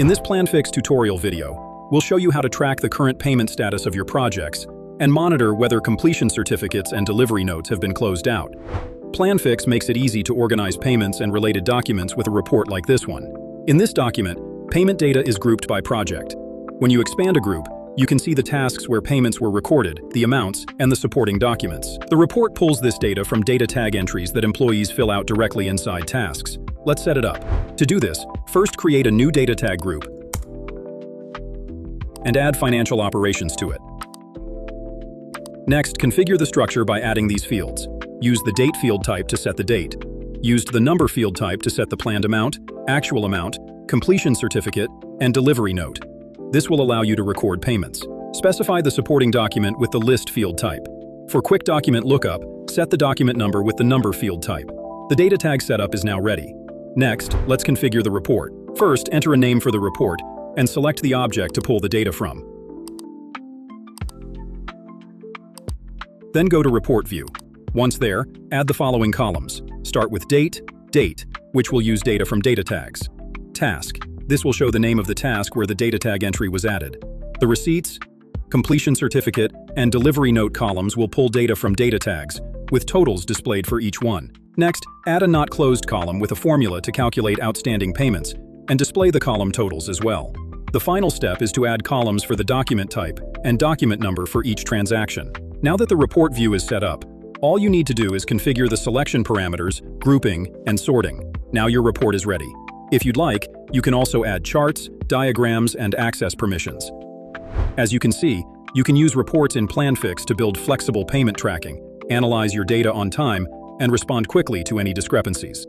In this Planfix tutorial video, we'll show you how to track the current payment status of your projects and monitor whether completion certificates and delivery notes have been closed out. Planfix makes it easy to organize payments and related documents with a report like this one. In this document, payment data is grouped by project. When you expand a group, you can see the tasks where payments were recorded, the amounts, and the supporting documents. The report pulls this data from data tag entries that employees fill out directly inside tasks. Let's set it up. To do this, first create a new data tag group and add financial operations to it. Next, configure the structure by adding these fields. Use the date field type to set the date. Use the number field type to set the planned amount, actual amount, completion certificate, and delivery note. This will allow you to record payments. Specify the supporting document with the list field type. For quick document lookup, set the document number with the number field type. The data tag setup is now ready. Next, let's configure the report. First, enter a name for the report and select the object to pull the data from. Then go to Report View. Once there, add the following columns. Start with Date, which will use data from data tags. Task. This will show the name of the task where the data tag entry was added. The Receipts, Completion Certificate, and Delivery Note columns will pull data from data tags, with totals displayed for each one. Next, add a Not Closed column with a formula to calculate outstanding payments, and display the column totals as well. The final step is to add columns for the document type and document number for each transaction. Now that the report view is set up, all you need to do is configure the selection parameters, grouping, and sorting. Now your report is ready. If you'd like, you can also add charts, diagrams, and access permissions. As you can see, you can use reports in Planfix to build flexible payment tracking, analyze your data on time, and respond quickly to any discrepancies.